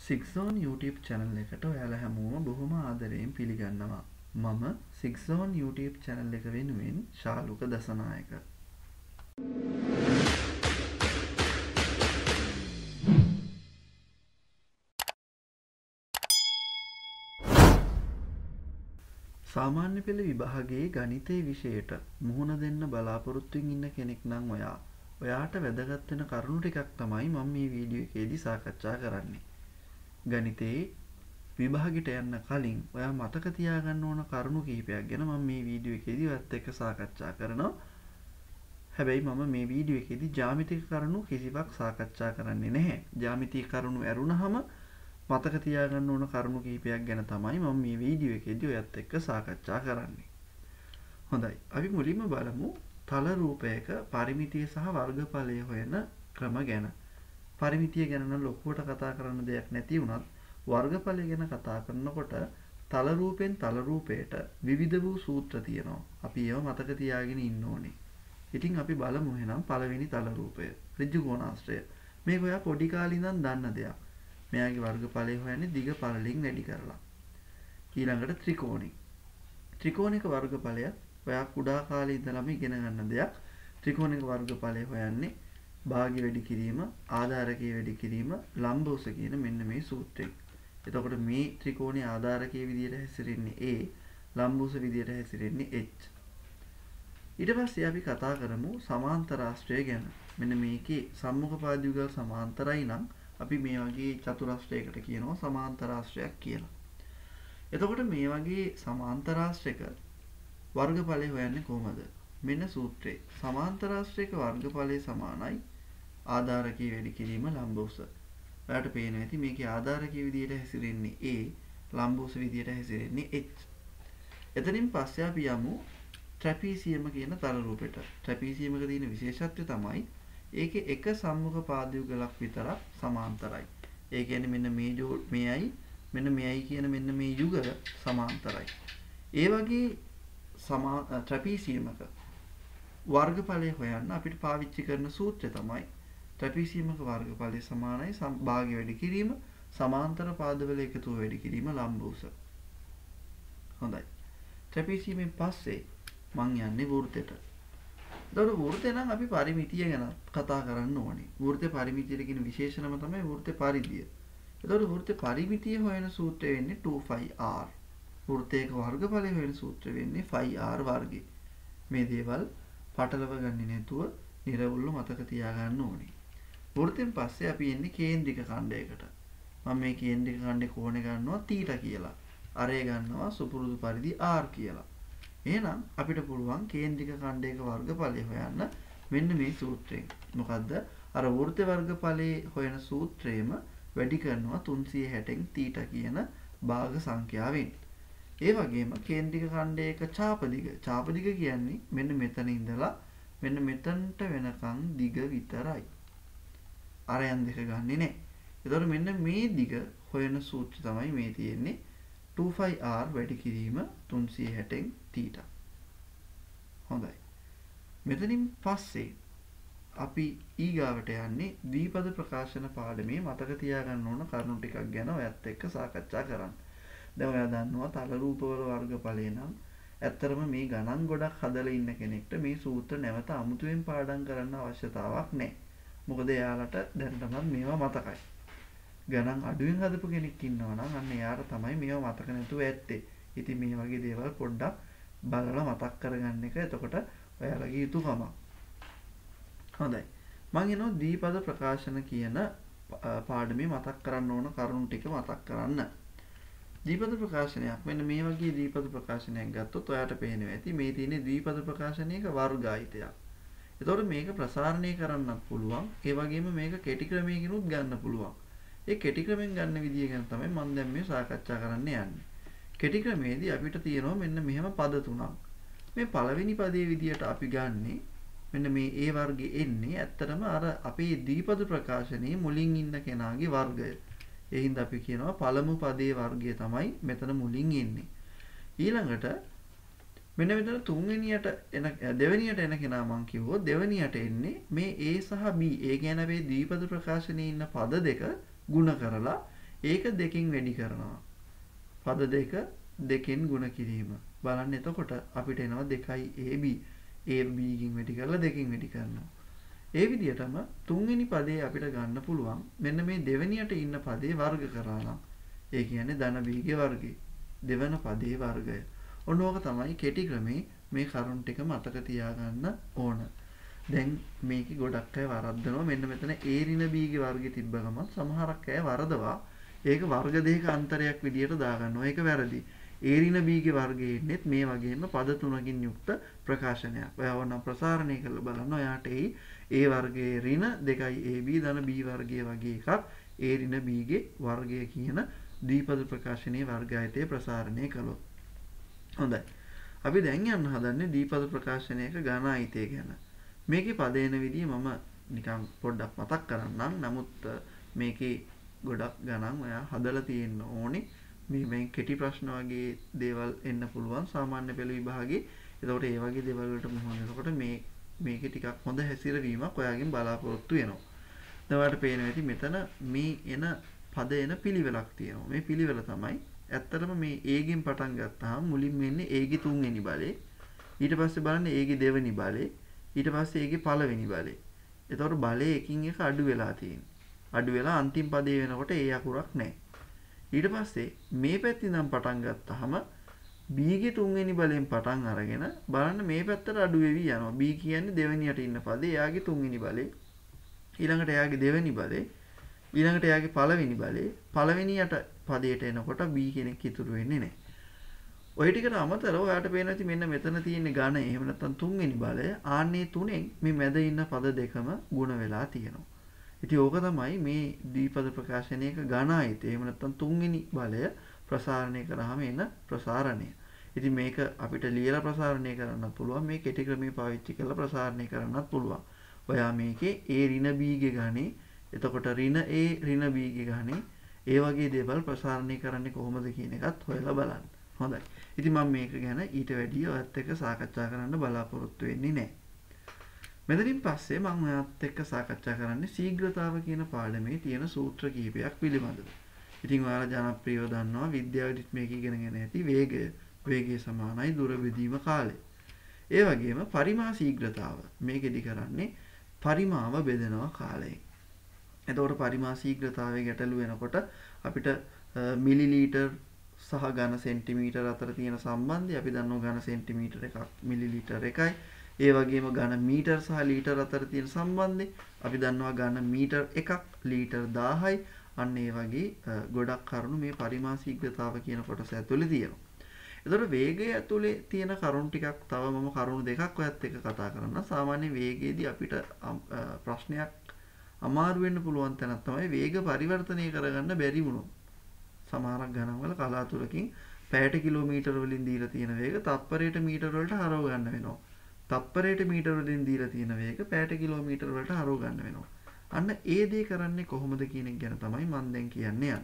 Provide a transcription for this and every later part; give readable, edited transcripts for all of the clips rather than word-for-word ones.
Six Zone YouTube channel එකට ඔයාලා හැමෝම බොහොම ආදරයෙන් පිළිගන්නවා. මම Six Zone YouTube channel එක වෙනුවෙන් ශාලුක දසනායක. සාමාන්‍ය පෙළ විභාගයේ ගණිතයේ විෂයට මුහුණ දෙන්න බලාපොරොත්තුෙන් ඉන්න කෙනෙක් නම් ඔයාට වැදගත් වෙන කරුණු ටිකක් තමයි මම මේ වීඩියෝ එකේදී සාකච්ඡා කරන්නේ. ගණිතයේ විභාගයට යන්න කලින් ඔයා මතක තියාගන්න ඕන කරුණු කිහිපයක් ගැන මම මේ වීඩියෝ එකේදී ඔයත් එක්ක සාකච්ඡා කරනවා. හැබැයි මම මේ වීඩියෝ එකේදී ජ්‍යාමිතික කරුණු කිසිවක් සාකච්ඡා කරන්නේ නැහැ. ජ්‍යාමිතික කරුණු ඇරුණාම මතක තියාගන්න ඕන කරුණු කිහිපයක් ගැන තමයි මම මේ වීඩියෝ එකේදී ඔයත් එක්ක සාකච්ඡා කරන්නේ. හොඳයි. අපි මුලින්ම බලමු තල රූපයක පරිමිතිය සහ වර්ගඵලය හොයන ක්‍රම ගැන. පරිමිතිය ගැන නම් ලොකුවට කතා කරන්න දෙයක් නැති වුණත් වර්ගඵලය ගැන කතා කරනකොට තල රූපෙන් තල රූපයට විවිධ වූ සූත්‍ර තියෙනවා. අපි ඒව මතක තියාගෙන ඉන්න ඕනේ. ඉතින් අපි බලමු එහෙනම් පළවෙනි තල රූපය ඍජු කෝණාශ්‍රය. මේක ඔයා පොඩි කාලේ ඉඳන් දන්න දෙයක්. මෙයාගේ වර්ගඵලය හොයන්නේ දිග පළලින් වැඩි කරලා. ඊළඟට ත්‍රිකෝණي. ත්‍රිකෝණික වර්ගඵලය ඔයා කුඩා කාලේ ඉඳලම ඉගෙන ගන්න දෙයක්. ත්‍රිකෝණික වර්ගඵලය හොයන්නේ භාග්‍ය වැඩි කිරීම, ආධාරකයේ වැඩි කිරීම, ලම්බෝස කියන මෙන්න මේ සූත්‍රයෙන්. එතකොට මේ ත්‍රිකෝණයේ ආධාරකයේ විදියට හැසිරෙන්නේ A, ලම්බෝස විදියට හැසිරෙන්නේ H. ඊට පස්සේ අපි කතා කරමු සමාන්තරාශ්‍රය ගැන. මෙන්න මේකේ සම්මුඛ පාදයුගල් සමාන්තරයි නම් අපි මේ වගේ චතුරාශ්‍රයකට කියනවා සමාන්තරාශ්‍රයක් කියලා. එතකොට මේ වගේ සමාන්තරාශ්‍රයක වර්ගඵලය හොයන්නේ කොහොමද? මෙන්න සූත්‍රය. සමාන්තරාශ්‍රයක වර්ගඵලය සමානයි ආධාරකයේ වැඩි කිරීම ලම්බෝස. ඔයාලට පේනවා ඇති මේකේ ආධාරකයේ විදියට හැසිරෙන්නේ A, ලම්බෝස විදියට හැසිරෙන්නේ H. එතනින් පස්සේ අපි යමු ට්‍රැපීසියම කියන තල රූපෙට. ට්‍රැපීසියමක තියෙන විශේෂත්වය තමයි ඒකේ එක සම්මුඛ පාදයුගලක් විතරක් සමාන්තරයි. ඒ කියන්නේ මෙන්න මේයි මෙන්න මෙයයි කියන මෙන්න මේ යුගල සමාන්තරයි. ඒ වගේ ට්‍රැපීසියමක වර්ගඵලය හොයන්න අපිට පාවිච්චි කරන සූත්‍රය තමයි ට්‍රැපීසියමක වර්ගඵලය සමානයි භාග්‍ය වැඩි කිරීම සමාන්තර පාදවල එකතුව වැඩි කිරීම ලම්බෝස. හොඳයි. ට්‍රැපීසියමෙන් පස්සේ මං යන්නේ වෘත්තයට. එතකොට වෘත්තේ නම් අපි පරිමිතිය ගැන කතා කරන්න ඕනේ. වෘත්තේ පරිමිතියට කියන විශේෂණම තමයි වෘත්තේ පරිධිය. එතකොට වෘත්තේ පරිමිතිය හොයන සූත්‍රය වෙන්නේ 2πr. වෘත්තයක වර්ගඵලය හොයන සූත්‍රය වෙන්නේ 5r වර්ගය. මේ දේවල් පටලව ගන්නේ නැතුව නිරවුල්ව මතක තියාගන්න ඕනේ. වෘත්තෙන් පස්සේ අපි එන්නේ කේන්ද්‍රික ඛණ්ඩයකට. මම මේ කේන්ද්‍රික ඛණ්ඩේ කෝණය ගන්නවා θ කියලා. අරය ගන්නවා සුපුරුදු පරිදි r කියලා. එහෙනම් අපිට පුළුවන් කේන්ද්‍රික ඛණ්ඩයක වර්ගඵලය හොයන්න මෙන්න මේ සූත්‍රයෙන්. මොකද්ද? අර වෘත්ත වර්ගඵලයේ හොයන සූත්‍රයේම වැඩි කරනවා 360න් θ කියන භාග සංඛ්‍යාවෙන්. ඒ වගේම කේන්ද්‍රික ඛණ්ඩයක ඡාපදිග කියන්නේ මෙන්න මෙතන ඉඳලා මෙන්න මෙතනට වෙනකන් දිග විතරයි. අරයන් දෙක ගන්නෙ නෑ. ඒතකොට මෙන්න මේ දිග හොයන සූත්‍රය තමයි මේ තියෙන්නේ 2πr වැඩි කිරීම 360න් θ. හොඳයි. මෙතනින් පස්සේ අපි ඊගාවට යන්නේ ද්විපද ප්‍රකාශන පාඩමේ මතක තියාගන්න ඕන කරුණු ටිකක් ගැන ඔයත් එක්ක සාකච්ඡා කරන්න. දැන් ඔයා දන්නවා තල රූපවල වර්ගඵලය නම් ඇත්තරම මේ ගණන් ගොඩක් හදලා ඉන්න කෙනෙක්ට මේ සූත්‍ර නැවත අමුතුවෙන් පාඩම් කරන්න අවශ්‍යතාවක් නැහැ. මොකද එයාලට දැනටමත් මේවා මතකයි. ගණන් අඩුවෙන් හදපු කෙනෙක් ඉන්නවා නම් අන්න එයාට තමයි මේවා මතක නැතුව ඇත්තේ. ඉතින් මේ වගේ දේවල් පොඩ්ඩක් බලලා මතක් කරගන්න එක එතකොට ඔයාලගේ යුතුයකමක්. හොඳයි. මම එනවා ද්විපද ප්‍රකාශන කියන පාඩමේ මතක් කරන්න ඕන කරුණු ටික මතක් කරන්න. ද්විපද ප්‍රකාශනයක් මෙන්න මේ වගේ ද්විපද ප්‍රකාශනයක් ගත්තොත් ඔයාට පේනවා ඇති මේ තියෙන්නේ ද්විපද ප්‍රකාශනයක වර්ගායිතයක්. එතකොට මේක ප්‍රසාරණය කරන්නත් පුළුවන්. ඒ වගේම මේක කෙටි ක්‍රමයකිනුත් ගන්න පුළුවන්. ඒ කෙටි ක්‍රමෙන් ගන්න විදිය ගැන තමයි මම දැන් මේ සාකච්ඡා කරන්න යන්නේ. කෙටි ක්‍රමයේදී අපිට තියෙනවා මෙන්න මෙහෙම පද තුනක්. මේ පළවෙනි පදයේ විදියට අපි ගන්නෙ මෙන්න මේ A වර්ගේ එන්නේ ඇත්තටම අර අපේ ද්විපද ප්‍රකාශනයේ මුලින් ඉන්න කෙනාගේ වර්ගය. ඒ හින්දා අපි කියනවා පළමු පදයේ වර්ගය තමයි මෙතන මුලින් එන්නේ. ඊළඟට මෙන්න මෙතන තුන්වෙනියට දෙවෙනියට එන කෙනා මං කිව්වොත් දෙවෙනියට එන්නේ මේ A සහ B. ඒ කියන්නේ අපේ ද්විපද ප්‍රකාශනයේ ඉන්න පද දෙක ಗುಣ කරලා ඒක දෙකෙන් වැඩි කරනවා. පද දෙක දෙකෙන් ගුණ කිරීම. බලන්න එතකොට අපිට එනවා 2ab. a b කින් වැඩි කරලා දෙකෙන් වැඩි කරනවා. ඒ විදිහටම තුන්වෙනි පදේ අපිට ගන්න පුළුවන් මෙන්න මේ දෙවෙනියට ඉන්න පදේ වර්ග කරා නම්. ඒ කියන්නේ ධන b ගේ වර්ගය. දෙවන පදේ වර්ගය. ඔන්න ඕක තමයි කෙටි ක්‍රමේ මේ කරුණු ටික මතක තියාගන්න ඕන. දැන් මේකේ ගොඩක් අය වරද්දනවා. මෙන්න මෙතන a ඍණ b ගේ වර්ගය තිබ්බ ගමන් සමහරක් අය වරදවා ඒක වර්ග දෙකක අන්තරයක් විදියට දාගන්නවා. ඒක වැරදි. a ඍණ b ගේ වර්ගයේ ඉන්නෙත් මේ වගේම පද තුනකින් යුක්ත ප්‍රකාශනයක්. ඔයාව නම් ප්‍රසාරණය කරලා බලන්න. ඔයාට එයි a වර්ගයේ ඍණ 2ab ධන b වර්ගයේ වගේ එකක් a ඍණ b ගේ වර්ගය කියන ද්විපද ප්‍රකාශනයේ වර්ගායතය ප්‍රසාරණය කළොත්. හොඳයි. අපි දැන් යන්න හදන්නේ ද්විපද ප්‍රකාශනයක ඝන අයිතය ගැන. මේකේ පද එන විදිය මම නිකන් පොඩ්ඩක් මතක් කරන්නම්. නමුත් මේකේ ගොඩක් ගණන් ඔයා හදලා තියෙන්න ඕනේ. මේ කෙටි ප්‍රශ්න වගේ දේවල් එන්න පුළුවන් සාමාන්‍ය පෙළ විභාගේ. එතකොට ඒ වගේ දේවල් වලට මුහුණ දෙනකොට මේකේ ටිකක් හොඳ හැසිරවීමක් ඔයාගෙන් බලාපොරොත්තු වෙනවා. දැන් ඔයාලට පේනවා ඇති මෙතන මේ එන පද එන පිළිවෙලක් තියෙනවා. මේ පිළිවෙල තමයි ඇත්තටම මේ a ගෙන් පටන් ගත්තාම මුලින්ම එන්නේ a ගේ තුන්වෙනි බලේ. ඊට පස්සේ බලන්න a ගේ දෙවෙනි බලේ. ඊට පස්සේ a ගේ පළවෙනි බලේ. එතකොට බලේ එකින් එක අඩු වෙලා තියෙනවා. අඩු වෙලා අන්තිම පදේ වෙනකොට a අකුරක් නැහැ. ඊට පස්සේ මේ පැත්තෙන් නම් පටන් ගත්තාම b ගේ තුන්වෙනි බලෙන් පටන් අරගෙන බලන්න මේ පැත්තට අඩු වෙවි යනවා. b කියන්නේ දෙවෙනියට ඉන්න පදේ. එයාගේ තුන්වෙනි බලේ. ඊළඟට එයාගේ දෙවෙනි බලේ. ඊළඟට එයාගේ පළවෙනි බලේ. පළවෙනියට පදයට එනකොට b කෙනෙක් ඉතුරු වෙන්නේ නැහැ. ඔය ටිකට අමතරව ඔයාලට පේනවා ඉතින් මෙන්න මෙතන තියෙන ඝන එහෙම නැත්නම් තුන්වෙනි බලය ආන්නේ තුනෙන් මේ මැද ඉන්න පද දෙකම ගුණ වෙලා තියෙනවා. ඉතින් ඕක තමයි මේ ද්විපද ප්‍රකාශනයක ඝන අයිතය. එහෙම නැත්නම් තුන්වෙනි බලය ප්‍රසාරණය කරාම එන ප්‍රසාරණය. ඉතින් මේක අපිට ලියලා ප්‍රසාරණය කරන්නත් පුළුවන්. මේ කෙටි ක්‍රමයේ පාවිච්චි කරලා ප්‍රසාරණය කරන්නත් පුළුවන්. ඔයා මේකේ a ඍණ b ගේ ඝනේ එතකොට ඍණ a ඍණ b ගේ ඝනේ ඒ වගේ දේවල් ප්‍රසාරණය කරන්නේ කොහොමද කියන එකත් හොයලා බලන්න. හොඳයි. ඉතින් මම මේක ගැන ඊට වැඩිය ඔයත් එක්ක සාකච්ඡා කරන්න බලාපොරොත්තු වෙන්නේ නැහැ. මෙතනින් පස්සේ මම ඔයත් එක්ක සාකච්ඡා කරන්නේ ශීඝ්‍රතාව කියන පාඩමේ තියෙන සූත්‍ර කිහිපයක් පිළිබඳව. ඉතින් ඔයාලා ජනප්‍රියව දන්නවා විද්‍යාවෙදිත් මේක ඉගෙනගෙන ඇති වේගය. වේගය සමානයි දුර බෙදීම කාලය. ඒ වගේම පරිමා ශීඝ්‍රතාව. මේකෙදි කරන්නේ පරිමාව බෙදනවා කාලයෙන්. එතකොට පරිමා ශීඝ්‍රතාවයේ ගැටලු වෙනකොට අපිට මිලිලීටර් සහ ඝන සෙන්ටිමීටර අතර තියෙන සම්බන්ධය අපි දන්නවා ඝන සෙන්ටිමීටර එකක් මිලිලීටර් එකයි. ඒ වගේම ඝන මීටර් සහ ලීටර් අතර තියෙන සම්බන්ධය අපි දන්නවා ඝන මීටර් එකක් ලීටර් 1000යි. අන්න ඒ වගේ ගොඩක් කරුණු මේ පරිමා ශීඝ්‍රතාව කියන කොටස ඇතුලේ තියෙනවා. එතකොට වේගය ඇතුලේ තියෙන කරුණු ටිකක් තව මම කරුණු දෙකක් ඔයත් එක්ක කතා කරන්න. සාමාන්‍ය වේගයේදී අපිට ප්‍රශ්නයක් අමාරු වෙන්න පුළුවන් තැනක් තමයි වේග පරිවර්තනය කරගන්න බැරි වුණොත්. සමහරක් ගණන්වල කලාතුරකින් පැයට කිලෝමීටර වලින් දීලා තියෙන වේග තප්පරයට මීටර වලට හරව ගන්න වෙනවා. තප්පරයට මීටර වලින් දීලා තියෙන වේග පැයට කිලෝමීටර වලට හරව ගන්න වෙනවා. අන්න ඒ දේ කරන්නේ කොහොමද කියන එක ගැන තමයි මම දැන් කියන්න යන්නේ.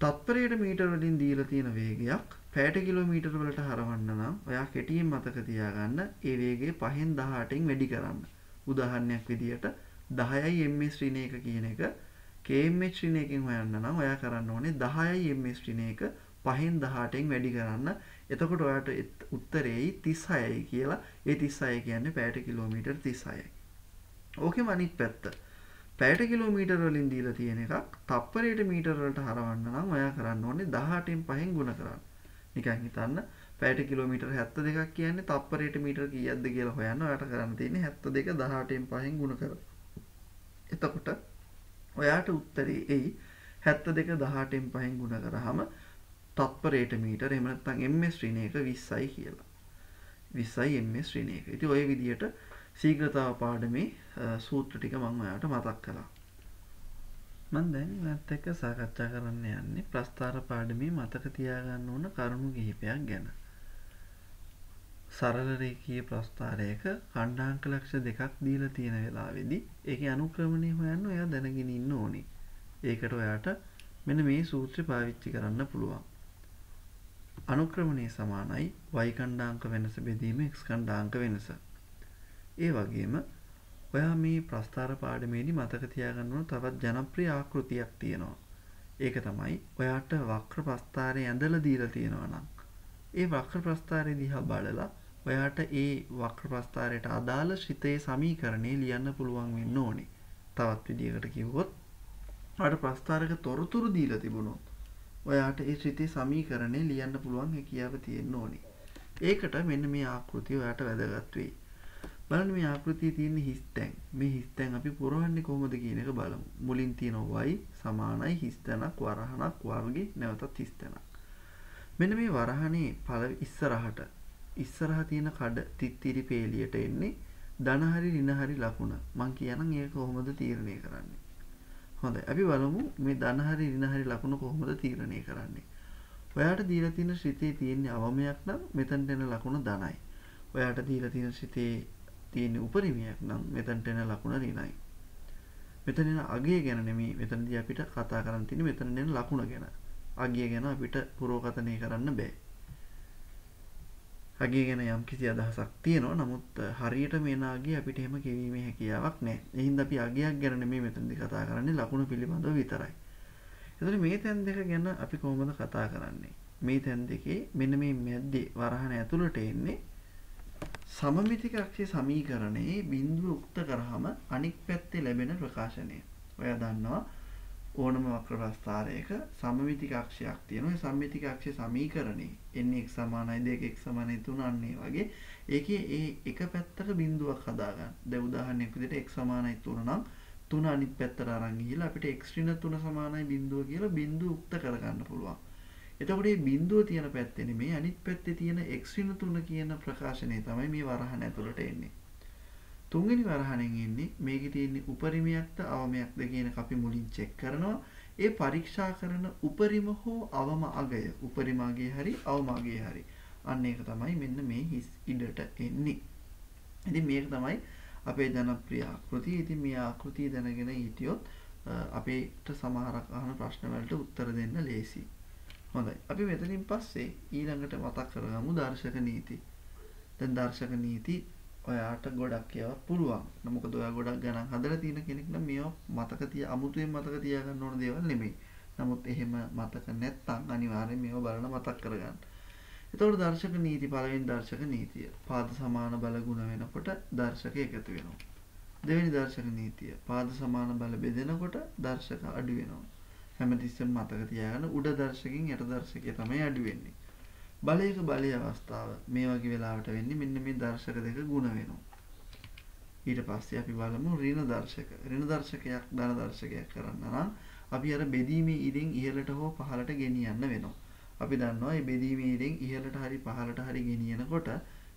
තත්පරයට මීටර වලින් දීලා තියෙන වේගයක් පැයට කිලෝමීටර වලට හරවන්න නම් ඔයා කෙටියෙන් මතක තියාගන්න ඒ වේගය 5න් 18න් වැඩි කරන්න. උදාහරණයක් විදියට 10යි ms ඍණ 1 කියන එක kmh ඍණ 1කින් හොයන්න නම් ඔයා කරන්න ඕනේ 10යි ms ඍණ 1 5න් 18න් වැඩි කරන්න. එතකොට ඔයාට උත්තරේයි 36යි කියලා. ඒ 36 කියන්නේ පැයට කිලෝමීටර් 36යි. ඕකෙම අනිත් පැත්ත. පැයට කිලෝමීටර වලින් දීලා තියෙන එකක් තප්පරයට මීටර වලට හරවන්න නම් ඔයා කරන්න ඕනේ 18න් 5න් ගුණ කරන්න. නිකන් හිතන්න පැයට කිලෝමීටර 72ක් කියන්නේ තප්පරයට මීටර කීයක්ද කියලා හොයන්න ඔයාට කරන්න තියෙන්නේ 72 18න් 5න් ගුණ කරලා. එතකොට ඔයාට උත්තරේ එයි 72 18න් 5න් ගුණ කරාම තප්පරයට මීටර එහෙම නැත්නම් ms ඍණ 1 20යි කියලා. 20යි ms ඍණ 1. ඉතින් ওই විදිහට ශීඝ්‍රතාව පාඩමේ සූත්‍ර ටික මම ඔයාලට මතක් කළා. මම දැන් ඔයත් එක්ක සාකච්ඡා කරන්න යන්නේ ප්‍රස්ථාර පාඩමේ මතක තියාගන්න ඕන කරුණු කිහිපයක් ගැන. සරල රේඛීය ප්‍රස්ථාරයක ඛණ්ඩාංක ලක්ෂ දෙකක් දීලා තියෙන වෙලාවේදී ඒකේ අනුක්‍රමණය හොයන්න ඔයා දැනගෙන ඉන්න ඕනේ. ඒකට ඔයාට මෙන්න මේ සූත්‍රය පාවිච්චි කරන්න පුළුවන්. අනුක්‍රමණය සමානයි y ඛණ්ඩාංක වෙනස බෙදීම x ඛණ්ඩාංක වෙනස. ඒ වගේම ඔයා මේ ප්‍රස්ථාර පාඩමේදී මතක තියාගන්න ඕන තවත් ජනප්‍රිය ආකෘතියක් තියෙනවා. ඒක තමයි ඔයාට වක්‍ර ප්‍රස්ථාරය ඇඳලා දීලා තියෙනවා නම් ඒ වක්‍ර ප්‍රස්ථාරය දිහා බලලා ඔයාට ඒ වක්‍ර ප්‍රස්ථාරයට අදාළ ශ්‍රිතයේ සමීකරණේ ලියන්න පුළුවන් වෙන්න ඕනේ. තවත් විදිහකට කිව්වොත් ඔයාට ප්‍රස්ථාරක තොරතුරු දීලා තිබුණොත් ඔයාට ඒ ශ්‍රිතයේ සමීකරණේ ලියන්න පුළුවන් හැකියාව තියෙන්න ඕනේ. ඒකට මෙන්න මේ ආකෘතිය ඔයාට වැදගත් වෙයි. බලන්න මේ ආකෘතියේ තියෙන හිස් තැන්. මේ හිස් තැන් අපි පුරවන්නේ කොහොමද කියන එක බලමු. මුලින් තියෙන y සමානයි හිස් තැනක් වරහණක් වර්ගේ නැවතත් හිස් තැනක්. මෙන්න මේ වරහනේ ඉස්සරහා තියෙන කඩ තිත්තිරි පේලියට එන්නේ ධන හරි ඍණ හරි ලකුණ. මං කියනනම් ඒක කොහොමද තීරණය කරන්නේ? හොඳයි. අපි බලමු මේ ධන හරි ඍණ හරි ලකුණ කොහොමද තීරණය කරන්නේ. ඔයාට දීලා තියෙන ශ්‍රිතේ තියෙන අවමයක් නම් මෙතනට එන ලකුණ ධනයි. ඔයාට දීලා තියෙන ශ්‍රිතේ තියෙන උපරිමයක් නම් මෙතනට එන ලකුණ ඍණයි. මෙතන එන අගය ගැන නෙමෙයි මෙතනදී අපිට කතා කරන්න තියෙන්නේ මෙතන එන ලකුණ ගැන. අගය ගැන අපිට පුරෝකථනය කරන්න බෑ. අගය ගැන යම්කිසි අදහසක් තියෙනවා. නමුත් හරියට මේන අගය අපිට එහෙම කියවීමේ හැකියාවක් නැහැ. ඒ හින්දා අපි අගයක් ගැන නෙමෙයි මෙතනදී කතා කරන්නේ ලකුණ පිළිබඳව විතරයි. එතකොට මේ තැන් දෙක ගැන අපි කොහොමද කතා කරන්නේ? මේ තැන් දෙකේ මෙන්න මේ මැද්දේ වරහන ඇතුළට එන්නේ සමමිතික අක්ෂය සමීකරණයේ බිඳුව උක්ත කරාම අනික් පැත්තේ ලැබෙන ප්‍රකාශනය. ඔයා දන්නවා ඕනම වක්‍ර ප්‍රස්ථාරයක සමමිතික අක්ෂයක් තියෙනවා. ඒ සමමිතික අක්ෂය සමීකරණේ එන්නේ x සමානයි 2 x සමානයි 3 අන්නේ වගේ ඒකේ ඒ එක පැත්තක බිඳුවක් හදාගන්න. දැන් උදාහරණයක් විදිහට x සමානයි 3 නම් 3 අනිත් පැත්තට අරන් ගිහිල්ලා අපිට x ඍණ 3 සමානයි බිඳුව කියලා බිඳුව උක්ත කරගන්න පුළුවන්. එතකොට මේ බිඳුව තියෙන පැත්තේ නෙමෙයි අනිත් පැත්තේ තියෙන x ඍණ 3 කියන ප්‍රකාශනය තමයි මේ වරහන ඇතුළට එන්නේ. තුන්වෙනි වරහණෙන් එන්නේ මේකේ තියෙන උපරිමයක්ද අවමයක්ද කියන එක අපි මුලින් චෙක් කරනවා. ඒ පරීක්ෂා කරන උපරිම හෝ අවම අගය උපරිම අගය හරි අවම අගය හරි අන්න ඒක තමයි මෙන්න මේ හිස් ඉඩට එන්නේ. ඉතින් මේක තමයි අපේ ජනප්‍රිය ආකෘතිය. ඉතින් මේ ආකෘතිය දැනගෙන හිටියොත් අපේට සමහරක් අහන ප්‍රශ්න වලට උත්තර දෙන්න ලේසි. හොඳයි. අපි මෙතනින් පස්සේ ඊළඟට මතක් කරගමු දර්ශක නීති. දැන් දර්ශක නීති ඔයාට ගොඩක් ඒවා පුළුවන්. මොකද ඔයා ගොඩක් ගණන් හදලා තියෙන කෙනෙක් නම් මේවා අමුතුවෙන් මතක තියාගන්න ඕන දේවල් නෙමෙයි. නමුත් එහෙම මතක නැත්නම් අනිවාර්යෙන් මේවා බලලා මතක් කරගන්න. එතකොට දර්ශක නීති පළවෙනි දර්ශක නීතිය. පාද සමාන බල ගුණ වෙනකොට දර්ශක එකතු වෙනවා. දෙවෙනි දර්ශක නීතිය. පාද සමාන බල බෙදෙනකොට දර්ශක අඩු වෙනවා. හැමතිස්සෙම මතක තියාගන්න උඩ දර්ශකයෙන් යට දර්ශකය තමයි අඩු වෙන්නේ. බලයක බලයේ අවස්ථාව මේ වගේ වෙලාවට වෙන්නේ මෙන්න මේ දර්ශක දෙක ගුණ වෙනවා. ඊට පස්සේ අපි බලමු ඍණ දර්ශක. ඍණ දර්ශකයක් ධන දර්ශකයක් කරන්න නම් අපි අර බෙදීමේ ඉරෙන් ඉහළට හෝ පහළට ගෙනියන්න වෙනවා. අපි දන්නවා මේ බෙදීමේ ඉරෙන් ඉහළට හරි පහළට හරි ගෙනියනකොට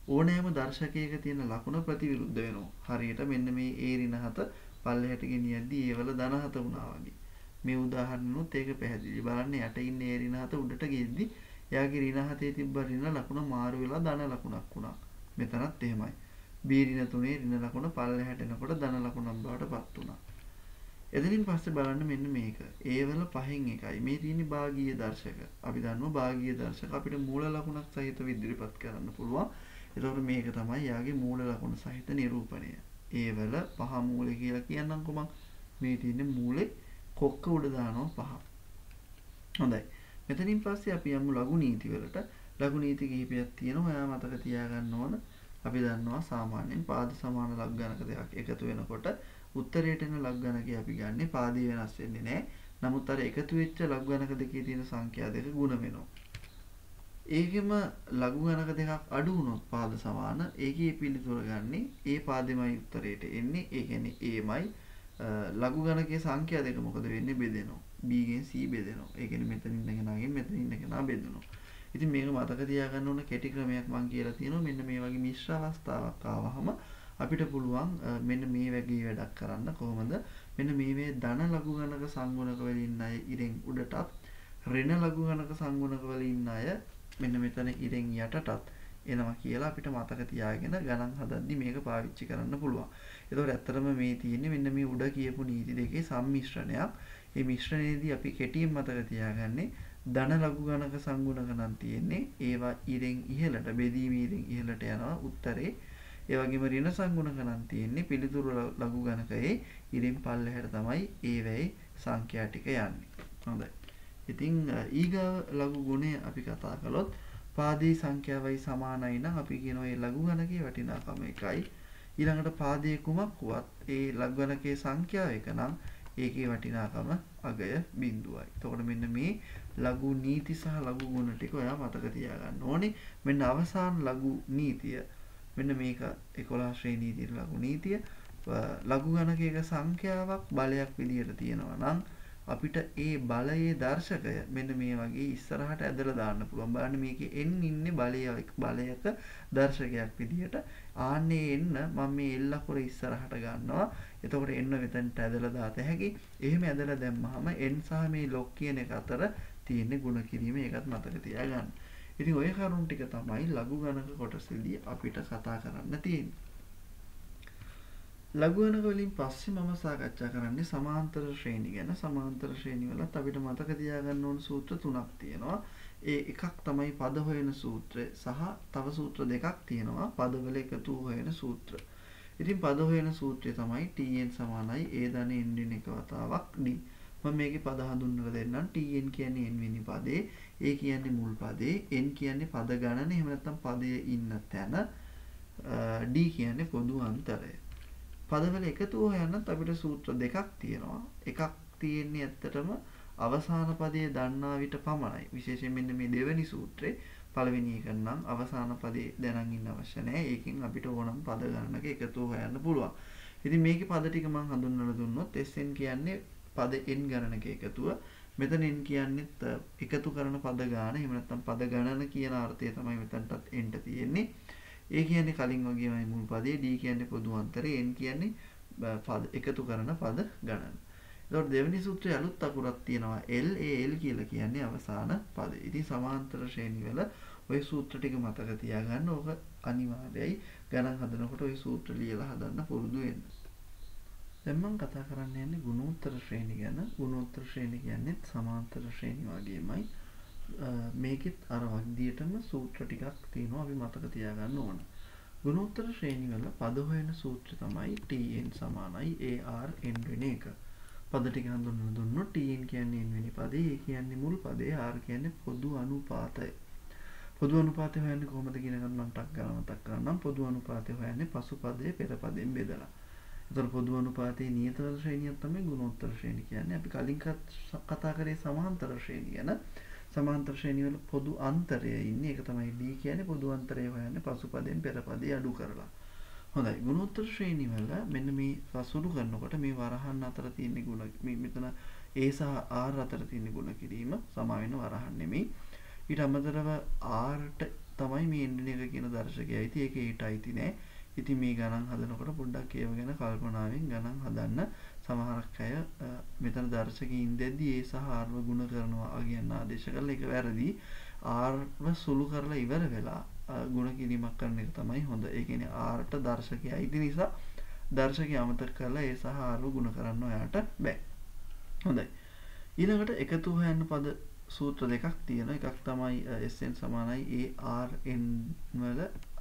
ඕනෑම දර්ශකයක තියෙන ලකුණ ප්‍රතිවිරුද්ධ වෙනවා. හරියට මෙන්න මේ ඒ ඍණ 7 පල්ලෙහාට ගෙනියද්දී ඒවල ධන 7 වුණා වගේ. මේ උදාහරණෙනුත් ඒක පැහැදිලි. බලන්න යට ඉන්න ඒ ඍණ 7 උඩට ගෙද්දි එයාගේ ඍණ 7 තිබ්බ ඍණ ලකුණ මාරු වෙලා ධන ලකුණක් වුණා. මෙතනත් එහෙමයි. B ඍණ 3 ඍණ ලකුණ පල්ලෙහාට එනකොට ධන ලකුණක් බවට පත් වුණා. එතනින් පස්සේ බලන්න මෙන්න මේක. ඒවල පහෙන් එකයි. මේ තියෙන්නේ භාගීය දර්ශක. අපි දන්නවා භාගීය දර්ශක අපිට මූල ලකුණක් සහිතව ඉදිරිපත් කරන්න පුළුවන්. එතකොට මේක තමයි යාගේ මූල ලකුණ සහිත නිරූපණය. ඒවල පහ මූලය කියලා කියන්නම්කො මං. මේ තියෙන්නේ මූලේ කොක්ක උඩ දානවා පහ. හොඳයි. මෙතනින් පස්සේ අපි යමු ලඝු නීති වලට. ලඝු නීති කිහිපයක් තියෙනවා. ඔයා මතක තියාගන්න ඕන. අපි දන්නවා සාමාන්‍යයෙන් පාද සමාන ලඝු ගණක දෙකක් එකතු වෙනකොට උත්තරයට එන ලඝු ගණකේ අපි ගන්නෙ පාදේ වෙනස් වෙන්නේ නැහැ. නමුත් අර එකතු වෙච්ච ලඝු ගණක දෙකේ තියෙන සංඛ්‍යා දෙක ගුණ වෙනවා. ඒකෙම ලඝු ගණක දෙකක් අඩු වුණොත් පාද සමාන ඒකේ පිළිතුර ගන්නෙ ඒ පාදෙමයි උත්තරයට එන්නේ. ඒ කියන්නේ a මයි ලඝු ගණකයේ සංඛ්‍යා දෙක මොකද වෙන්නේ බෙදෙනවා. b ගෙන් c බෙදෙනවා. ඒ කියන්නේ මෙතනින් ඉන්න කෙනාගෙන් මෙතනින් ඉන්න කෙනා බෙදෙනවා. ඉතින් මේක මතක තියාගන්න ඕන කෙටි ක්‍රමයක් මම කියලා තියෙනවා. මෙන්න මේ වගේ මිශ්‍ර අවස්ථාවක් ආවහම අපිට පුළුවන් මෙන්න මේ වගේ වැඩක් කරන්න. කොහොමද? මෙන්න මේ ධන ලඝු ගණක සංගුණක වල ඉන්න අය ඉරෙන් උඩටත් ඍණ ලඝු ගණක සංගුණක වල ඉන්න අය මෙන්න මෙතන ඉරෙන් යටටත් එනවා කියලා අපිට මතක තියාගෙන ගණන් හදද්දි මේක පාවිච්චි කරන්න පුළුවන්. ඒතකොට ඇත්තටම මේ තියෙන්නේ මෙන්න මේ උඩ කියපු නීති දෙකේ සම්මිශ්‍රණයක්. මේ මිශ්‍රණයේදී අපි කෙටියෙන් මතක තියාගන්නේ ධන ලඝු ගණක සංගුණක නම් තියෙන්නේ ඒවා ඉරෙන් ඉහළට බෙදීමේ ඉරෙන් ඉහළට යනවා උත්තරේ. ඒ වගේම ඍණ සංගුණක නම් තියෙන්නේ පිළිතුරු ලඝු ගණකයේ ඉරෙන් පල්ලෙහාට තමයි ඒ වෙයි සංඛ්‍යා ටික යන්නේ. හොඳයි. ඉතින් ඊගාව ලඝු ගුණය අපි කතා කළොත් පාදයේ සංඛ්‍යාවයි සමානයි නම් අපි කියනවා ඒ ලඝු ගණකයේ වටිනාකම එකයි. ඊළඟට පාදයේ කුමක් වුවත් ඒ ලඝු ගණකයේ සංඛ්‍යාව එක නම් ඒකේ වටිනාකම අගය බිඳුවයි. එතකොට මෙන්න මේ ලඝු නීති සහ ලඝු ගුණ ටික ඔයා මතක තියාගන්න ඕනේ. මෙන්න අවසාන ලඝු නීතිය. මෙන්න මේක 11 ශ්‍රේණී නීතියේ ලඝු නීතිය. ලඝු ගණකයක සංඛ්‍යාවක් බලයක් විදියට තියෙනවා නම් අපිට ඒ බලයේ දර්ශකය මෙන්න මේ වගේ ඉස්සරහට ඇදලා දාන්න පුළුවන්. බලන්න මේකේ n ඉන්නේ බලයක දර්ශකයක් විදියට. ආන්නේ එන්න මම මේ l අකුර ඉස්සරහට ගන්නවා. එතකොට එන්න මෙතනට ඇදලා දාත හැකි. එහෙම ඇදලා දැම්මහම n සහ මේ log කියන එක අතර තියෙන ಗುಣ කිරීම ඒකත් මතක තියාගන්න. ඉතින් ওই කරුණු ටික තමයි ලඝු ගණක කොටසෙදී අපිට කතා කරන්න තියෙන්නේ. ලඝු ගණක වලින් පස්සේ මම සාකච්ඡා කරන්නේ සමාන්තර ශ්‍රේණි ගැන. සමාන්තර ශ්‍රේණි වලත් අපිට මතක තියාගන්න ඕන සූත්‍ර තුනක් තියෙනවා. ඒ එකක් තමයි පද හොයන සූත්‍රය සහ තව සූත්‍ර දෙකක් තියෙනවා පදවල එකතු හොයන සූත්‍ර. ඉතින් පද හොයන සූත්‍රය තමයි tn සමානයි a ධන n වෙන එක වතාවක් d. මම මේකේ පද හඳුන්වලා දෙන්නම්. tn කියන්නේ n වෙනි පදේ, a කියන්නේ මුල් පදේ, n කියන්නේ පද ගණන එහෙම නැත්නම් පදයේ ඉන්න තැන, d කියන්නේ පොදු අන්තරය. පදවල එකතු හොයන්නත් අපිට සූත්‍ර දෙකක් තියෙනවා. එකක් තියෙන්නේ ඇත්තටම අවසාන පදයේ දන්නා විට පමණයි. විශේෂයෙන් මෙන්න මේ දෙවෙනි සූත්‍රේ පළවෙනි එක නම් අවසාන පදේ දැනන් ඉන්න අවශ්‍ය නැහැ. ඒකෙන් අපිට ඕනම් පද ගණනක එකතු හොයන්න පුළුවන්. ඉතින් මේකේ පද ටික මම හඳුන්වලා දුන්නොත් SN කියන්නේ පද n ගණනක එකතුව. මෙතන n කියන්නේත් එකතු කරන පද ගාන. එහෙම නැත්නම් පද ගණන කියන අර්ථය තමයි මෙතනටත් n තියෙන්නේ. A කියන්නේ කලින් වගේමයි මුල් පදේ, D කියන්නේ පොදු අන්තරේ, N කියන්නේ පද එකතු කරන පද ගණන. එතකොට දෙවෙනි සූත්‍රයේ අලුත් අකුරක් තියෙනවා L. ඒ L කියලා කියන්නේ අවසාන පදේ. ඉතින් සමාන්තර ශ්‍රේණි වල ওই සූත්‍ර ටික මතක තියාගන්න. ඕක අනිවාර්යයි. ගණන් හදනකොට ওই සූත්‍ර ලියලා හදන්න පුරුදු වෙන්න. දැන් මම කතා කරන්න යන්නේ ගුණෝත්තර ශ්‍රේණි ගැන. ගුණෝත්තර ශ්‍රේණි කියන්නේ සමාන්තර ශ්‍රේණි වගේමයි. මේකෙත් අර වග්දියටම සූත්‍ර ටිකක් තියෙනවා අපි මතක තියාගන්න ඕන. ගුණෝත්තර ශ්‍රේණි වල පද හොයන සූත්‍රය තමයි tn සමානයි ar n වෙන එක. පද ටික හඳුන්වලා දුන්නොත් tn කියන්නේ n වෙනි පදේ, a කියන්නේ මුල් පදේ, r කියන්නේ පොදු අනුපාතය. පොදු අනුපාතය හොයන්නේ කොහොමද කියන එක මම ටක් ගාලා මතක් කරන්නම්. පොදු අනුපාතය හොයන්නේ පසු පදයේ පෙර පදයෙන් බෙදලා. ඒතර පොදු අනුපාතයේ නියතතර ශ්‍රේණියක් තමයි ගුණෝත්තර ශ්‍රේණි කියන්නේ. අපි කලින් කතා කරේ සමාන්තර ශ්‍රේණි ගැන. සමාන්තර ශ්‍රේණි වල පොදු අන්තරය ඉන්නේ. ඒක තමයි d කියන්නේ පොදු අන්තරය හොයන්නේ පසු පදයෙන් පෙර පදේ අඩු කරලා. හොඳයි. ගුණෝත්තර ශ්‍රේණි වල මෙන්න මේ පසුරු කරනකොට මේ වරහන් අතර තියෙන ගුණ මෙතන a සහ r අතර තියෙන ගුණ කිරීම සමා වෙන වරහන් නෙමෙයි. ඊට අමතරව r තමයි මේ n එක කියන දර්ශකයයි. ඉතින් ඒක ඊට අයිති නෑ. ඉතින් මේ ගණන් හදනකොට පොඩ්ඩක් ඒව ගැන කල්පනාවෙන් ගණන් හදන්න. සමහරක් අය මෙතන දර්ශකයෙන් දෙද්දී a සහ r ව ගුණ කරනවා කියන ආදේශ කරලා ඒක වැරදි. r ව සුළු කරලා ඉවර වෙලා ගුණ කිරීමක් කරන එක තමයි හොඳ. ඒ කියන්නේ r ට දර්ශකයයි ඉති නිසා දර්ශකය අමතක කරලා a සහ r ව ගුණ කරන්න ඔයාට බෑ. හොඳයි. ඊළඟට එකතු හොයන්න පද සූත්‍ර දෙකක් තියෙනවා. එකක් තමයි SN සමානයි ARN වල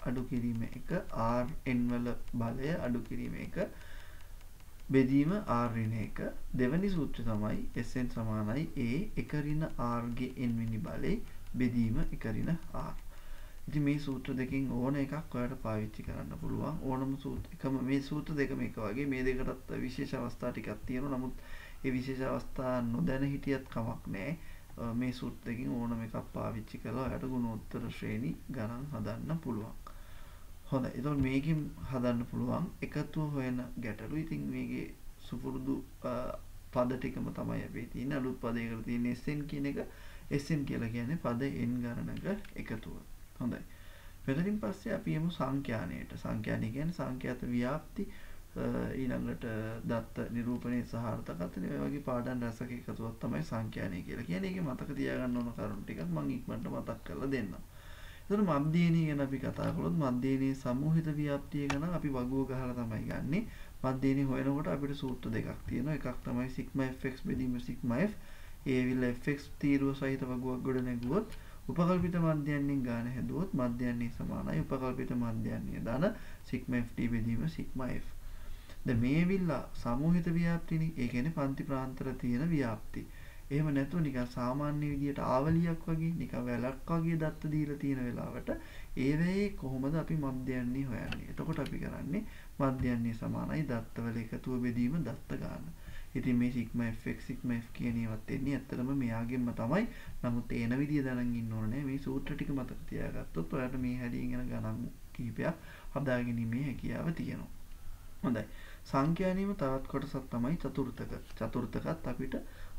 අඩු කිරීම එක, RN වල බලය අඩු කිරීම එක, බෙදීම R ඍණ එක. දෙවැනි සූත්‍රය තමයි SN සමානයි A එක ඍණ R ගේ n වෙනි බලය බෙදීම එක ඍණ R. ඉතින් මේ සූත්‍ර දෙකෙන් ඕන එකක් ඔයාලට පාවිච්චි කරන්න පුළුවන්. ඕනම සූත්‍රයකම මේ සූත්‍ර දෙකම එක වගේ. මේ දෙකටත් විශේෂ අවස්ථා ටිකක් තියෙනවා. නමුත් ඒ විශේෂ අවස්ථා නොදැන හිටියත් කමක් නැහැ. මේ සූත්‍ර දෙකෙන් ඕනම එකක් පාවිච්චි කරලා ඔයාලට ගුණෝත්තර ශ්‍රේණි ගණන් හදන්න පුළුවන්. හොඳයි. එතකොට මේකෙන් හදන්න පුළුවන් එකතු හොයන ගැටලු. ඉතින් මේකේ සුපුරුදු පද ටිකම තමයි අපි තියෙන්නේ. අලුත් පදයකට තියෙන SN කියන එක. SN කියලා කියන්නේ පද n ගණනක එකතුව. හොඳයි. මෙතනින් පස්සේ අපි යමු සංඛ්‍යානයට. සංඛ්‍යානය කියන්නේ සංඛ්‍යාත ව්‍යාප්ති, ඊළඟට දත්ත නිරූපණය සහ අර්ථකථනය වගේ පාඩම් රසක එකතුවක් තමයි සංඛ්‍යානය කියලා කියන්නේ. ඒකේ මතක තියාගන්න ඕන කරුණු ටිකක් මම ඉක්මනට මතක් කරලා දෙන්නම්. එතකොට මධ්‍යේනී ගැන අපි කතා කළොත් මධ්‍යේනී සමූහිත ව්‍යාප්තිය ගැන අපි වගුව ගහලා තමයි ගන්නෙ. මධ්‍යේනී හොයනකොට අපිට සූත්‍ර දෙකක් තියෙනවා. එකක් තමයි සිග්මා fx බෙදීම සිග්මා f. ඒ විල fx තීරුව සහිත වගුවක් ගොඩ නැගුවොත් උපකල්පිත මධ්‍යයන්ගෙන් ගාන හැදුවොත් මධ්‍යයන්හි සමානයි උපකල්පිත මධ්‍යයන්හි දාන සිග්මා ft බෙදීම සිග්මා f. දැන් මේ විල්ලා සමූහිත ව්‍යාප්තිනේ. ඒ කියන්නේ පන්ති ප්‍රාන්තර තියෙන ව්‍යාප්ති. එහෙම නැතුව නිකන් සාමාන්‍ය විදියට ආවලියක් වගේ නිකන් වැලක් වගේ දත්ත දීලා තියෙන වෙලාවට ඒ වෙලේ කොහොමද අපි මධ්‍යයන්නේ හොයන්නේ? එතකොට අපි කරන්නේ මධ්‍යයන්නේ සමානයි දත්තවල එකතුව බෙදීම දත්ත ගන්න. ඉතින් මේ සිග්මා fx සිග්මා f කියන ඒවාත් එන්නේ ඇත්තටම මෙයාගෙන්ම තමයි. නමුත් එන විදිය දැනන් ඉන්න ඕනේ. මේ සූත්‍ර ටික මතක තියාගත්තොත් ඔයාලට මේ හැදීගෙන යන ගණන් කීපයක් හදාගැනීමේ හැකියාව තියෙනවා. හොඳයි. සංඛ්‍යානීම තවත් කොටසක් තමයි චතුර්ථක. චතුර්ථකත් අපිට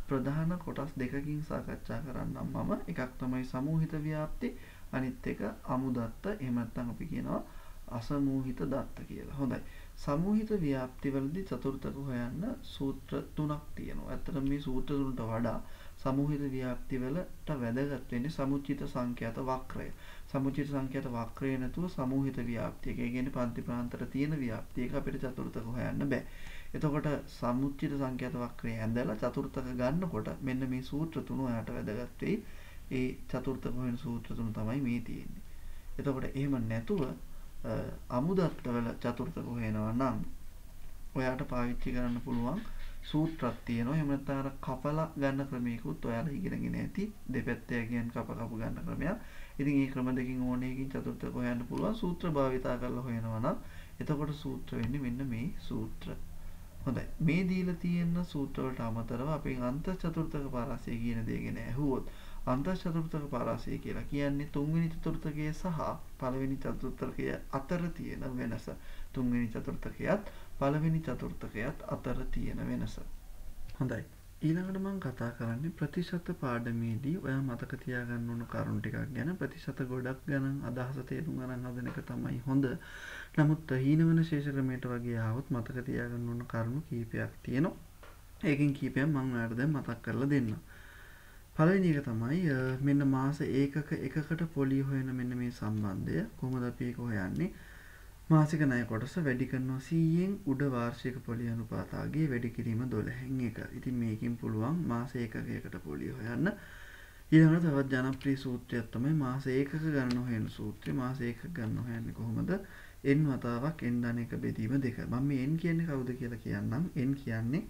ප්‍රධාන කොටස් දෙකකින් සාකච්ඡා කරන්නම් මම. එකක් තමයි සමූහිත ව්‍යාප්ති, අනිත් එක අමුදත්ත. එහෙම නැත්නම් අපි කියනවා අසමූහිත දත්ත කියලා. හොඳයි. සමූහිත ව්‍යාප්තිවලදී චතුර්ථක හොයන්න සූත්‍ර තුනක් තියෙනවා. ඇත්තටම මේ සූත්‍ර තුනට වඩා සමූහිත ව්‍යාප්තිවලට වැදගත් වෙන්නේ සමුච්චිත සංඛ්‍යාත වක්‍රය. සමුච්චිත සංඛ්‍යාත වක්‍රය නැතුව සමූහිත ව්‍යාප්තිය, ඒ කියන්නේ පන්ති ප්‍රාන්තර තියෙන ව්‍යාප්තියක අපිට චතුර්ථක හොයන්න බෑ. එතකොට සමුච්චිත සංඛ්‍යාත වක්‍රය ඇඳලා චතුර්ථක ගන්නකොට මෙන්න මේ සූත්‍ර තුන ඔයාලට වැදගත් වෙයි. ඒ චතුර්ථක හොයන සූත්‍ර තුන තමයි මේ තියෙන්නේ. එතකොට එහෙම නැතුව අමුදත්තවල චතුර්ථක හොයනවා නම් ඔයාට පාවිච්චි කරන්න පුළුවන් සූත්‍රයක් තියෙනවා. එහෙම නැත්නම් අර කපලා ගන්න ක්‍රමයකුත් ඔයාලා ඉගෙනගෙන ඇති. දෙපැත්තේ කියන කප ගන්න ක්‍රමයක්. ඉතින් මේ ක්‍රම දෙකකින් ඕනේකින් චතුර්ථක හොයන්න පුළුවන්. සූත්‍ර භාවිතා කරලා හොයනවා නම් එතකොට සූත්‍ර වෙන්නේ මෙන්න මේ සූත්‍ර. හොඳයි. මේ දීලා තියෙන සූත්‍ර වලට අමතරව අපි අන්ත චතුර්ථක පරාසය කියන දේ ගැන ඇහුවොත් අන්ත චතුර්ථක පරාසය කියලා කියන්නේ තුන්වෙනි චතුර්ථකය සහ පළවෙනි චතුර්ථකය අතර තියෙන වෙනස. තුන්වෙනි චතුර්ථකයත් පළවෙනි චතුර්ථකයත් අතර තියෙන වෙනස. හොඳයි. ඊළඟට මම කතා කරන්නේ ප්‍රතිශත පාඩමේදී ඔයා මතක තියාගන්න ඕන කරුණු ටිකක් ගැන. ප්‍රතිශත ගොඩක් ගණන් අදහස තේරුම් ගන්න හදන එක තමයි හොඳ. නමුත් හීනවන ශේෂ ක්‍රමයට වගේ ආවොත් මතක තියාගන්න ඕන කරුණු කීපයක් තියෙනවා. ඒකෙන් කීපයක් මම ඔයාලට දැන් මතක් කරලා දෙන්නම්. පළවෙනි එක තමයි මෙන්න මාස එකකට පොලි හොයන මෙන්න මේ සම්බන්ධය. කොහොමද අපි ඒක හොයන්නේ? මාසික ණය කොටස වැඩි කරනවා 100න් උඩ වාර්ෂික පොලි අනුපාතයේ වැඩි කිරීම 12න් 1. ඉතින් මේකෙන් පුළුවන් මාස එකකයකට පොලි හොයන්න. ඊළඟට තවත් ජනප්‍රිය සූත්‍රයක් තමයි මාස ඒකක ගණන හොයන සූත්‍රය. මාස ඒකක ගණන හොයන්නේ කොහොමද? n වතාවක් n ධන 1 බෙදීම 2. මම මේ n කියන්නේ කවුද කියලා කියන්නම්. n කියන්නේ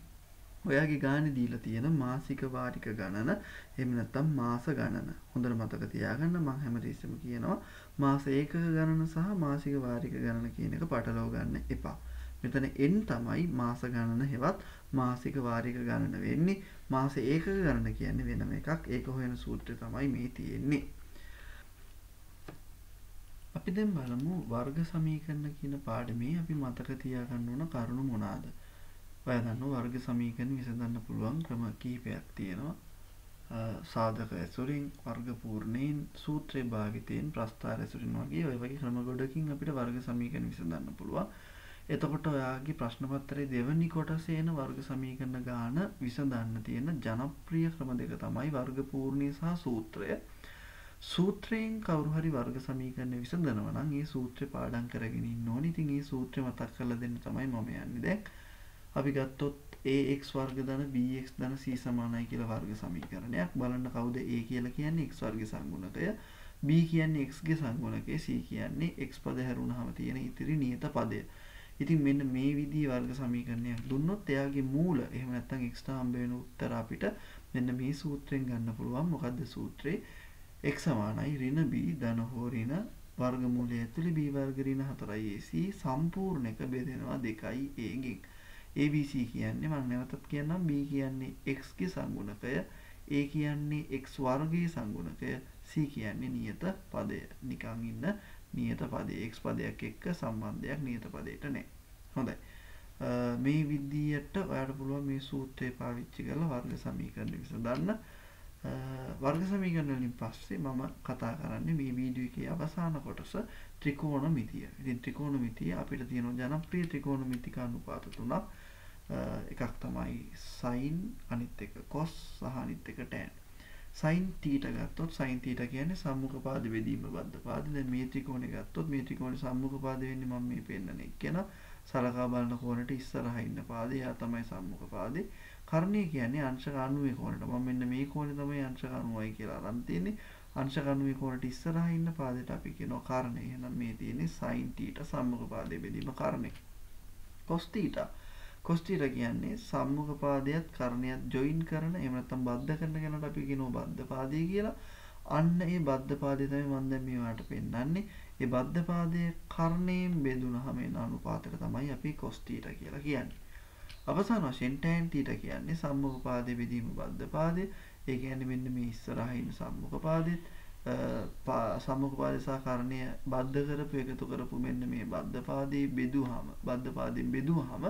ඔයාගේ ගානේ දීලා තියෙන මාසික වාරික ගණන, එහෙම නැත්නම් මාස ගණන. හොඳට මතක තියාගන්න. මම හැමතිස්සෙම කියනවා මාස ඒකක ගණන සහ මාසික වාරික ගණන කියන එක පටලව ගන්න එපා. මෙතන n තමයි මාස ගණන හෙවත් මාසික වාරික ගණන වෙන්නේ. මාස ඒකක ගණන කියන්නේ වෙනම එකක්. ඒක හොයන සූත්‍රය තමයි මේ තියෙන්නේ. අපි දැන් බලමු වර්ග සමීකරණ කියන පාඩමේ අපි මතක තියාගන්න ඕන කරුණු මොනවාද? ඔයා දන්නවා වර්ග සමීකරණ විසඳන්න පුළුවන් ක්‍රම කිහිපයක් තියෙනවා. සාධක ඇසුරින්, වර්ග පූර්ණයෙන්, සූත්‍රයේ භාවිතයෙන්, ප්‍රස්ථාර ඇසුරින් වගේ ඔය වගේ ක්‍රම ගොඩකින් අපිට වර්ග සමීකරණ විසඳන්න පුළුවන්. එතකොට ඔයාගේ ප්‍රශ්න පත්‍රයේ දෙවැනි කොටසේ එන වර්ග සමීකරණ ගාන විසඳන්න තියෙන ජනප්‍රිය ක්‍රම දෙක තමයි වර්ග පූර්ණය සහ සූත්‍රය. සූත්‍රයෙන් කවුරු හරි වර්ග සමීකරණ විසඳනවා නම් ඒ සූත්‍රය පාඩම් කරගෙන ඉන්න ඕනේ. ඉතින් ඒ සූත්‍රය මතක් කරලා දෙන්න තමයි මම යන්නේ දැන්. අපි ගත්තොත් ax වර්ග ධන bx ධන c සමානයි කියලා වර්ග සමීකරණයක්. බලන්න කවුද a කියලා කියන්නේ x වර්ග සංගුණකය, b කියන්නේ x ගේ සංගුණකය, c කියන්නේ x පද හැරුණාම තියෙන ඉතිරි නියත පදය. ඉතින් මෙන්න මේ විදිහේ වර්ග සමීකරණයක් දුන්නොත් එයාගේ මූල එහෙම නැත්නම් x ට හම්බ වෙන උත්තර අපිට මෙන්න මේ සූත්‍රයෙන් ගන්න පුළුවන්. මොකද්ද සූත්‍රේ? x සමානයි ඍණ b ධන හෝ ඍණ වර්ගමූලය ඇතුලේ b වර්ග ඍණ 4ac සම්පූර්ණ එක බෙදෙනවා 2a ගෙන්. ABC කියන්නේ මම නැවතත් කියන්නම් B කියන්නේ x ගේ සංගුණකය, A කියන්නේ x වර්ගයේ සංගුණකය, C කියන්නේ නියත පදය. නිකන් ඉන්න නියත පදේ x පදයක් එක්ක සම්බන්ධයක් නියත පදයට නැහැ. හොඳයි. මේ විදියට ඔයාලට පුළුවන් මේ සූත්‍රය පාවිච්චි කරලා වර්ග සමීකරණ විසඳන්න. වර්ග සමීකරණ වලින් පස්සේ මම කතා කරන්නේ මේ වීඩියෝ එකේ අවසාන කොටස ත්‍රිකෝණමිතිය. ඉතින් ත්‍රිකෝණමිතිය අපිට තියෙන ජනප්‍රිය ත්‍රිකෝණමිතික අනුපාත තුනක්. එකක් තමයි sin, අනිත් එක cos සහ අනිත් එක tan. sin θ ගත්තොත් sin θ කියන්නේ සම්මුඛ පාද බෙදීම බද්ධ පාද. දැන් මේ ත්‍රිකෝණය ගත්තොත් මේ ත්‍රිකෝණේ සම්මුඛ පාද වෙන්නේ මම මේ පෙන්නන එක කියන සලකා බලන කෝණයට ඉස්සරහා ඉන්න පාදේ. එයා තමයි සම්මුඛ පාදේ. කර්ණය කියන්නේ අංශක 90 කෝණයට. මම මෙන්න මේ කෝණය තමයි අංශක 90යි කියලා අරන් තියෙන්නේ. අංශක 90 කෝණයට ඉස්සරහා ඉන්න පාදයට අපි කියනවා කර්ණය. එහෙනම් මේ තියෙන්නේ sin θ සම්මුඛ පාදයේ බෙදීම කර්ණය. cos θ කොස්ටියට කියන්නේ සම්මුඛ පාදයට කර්ණයක් ජොයින් කරන එහෙම නැත්නම් බද්ධ කරන කෙනාට අපි කියනවා බද්ධ පාදය කියලා. අන්න ඒ බද්ධ පාදය තමයි මම දැන් මේවට පෙන්නන්නේ. ඒ බද්ධ පාදයේ කර්ණයෙන් බෙදුනහම එන අනුපාතයට තමයි අපි කොස්ටියට කියලා කියන්නේ. අවසාන වශයෙන් tan θ කියන්නේ සම්මුඛ පාදයේ බෙදීම බද්ධ පාදය. ඒ කියන්නේ මෙන්න මේ ඉස්සරහින් ඉන්න සම්මුඛ පාදෙත් සම්මුඛ පාදය සහ කර්ණය බද්ධ කරපු එකතු කරපු මෙන්න මේ බද්ධ පාදයේ බද්ධ පාදයෙන් බෙදුවහම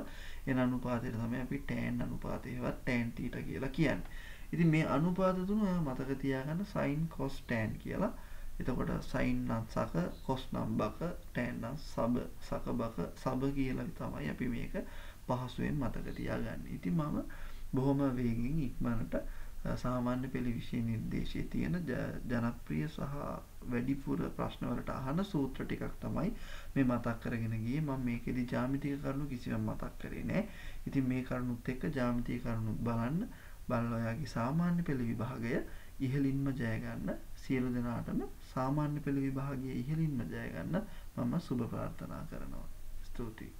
එන අනුපාතයට තමයි අපි tan අනුපාතයවත් tan θ කියලා කියන්නේ. ඉතින් මේ අනුපාත තුන ඔයා මතක තියාගන්න sin cos tan කියලා. එතකොට sin නම් සක cos නම් බක tan නම් සක බක සබ කියලා තමයි අපි මේක පහසුවෙන් මතක තියාගන්නේ. ඉතින් මම බොහොම වේගෙන් ඉක්මනට සාමාන්‍ය පෙළ විෂය නිර්දේශයේ තියෙන ජනප්‍රිය සහ වැඩිපුර ප්‍රශ්න වලට අහන සූත්‍ර ටිකක් තමයි මේ මතක් කරගෙන ගියේ. මම මේකෙදි ජ්‍යාමිතික කරුණු කිසිවක් මතක් කරේ නෑ. ඉතින් මේ කරුණුත් එක්ක ජ්‍යාමිතික කරුණුත් බලලා ඔයාගේ සාමාන්‍ය පෙළ විභාගය ඉහළින්ම ජය ගන්න සියලු දෙනාටම සාමාන්‍ය පෙළ විභාගයේ ඉහළින්ම ජය ගන්න මම සුබ ප්‍රාර්ථනා කරනවා. ස්තුතියි.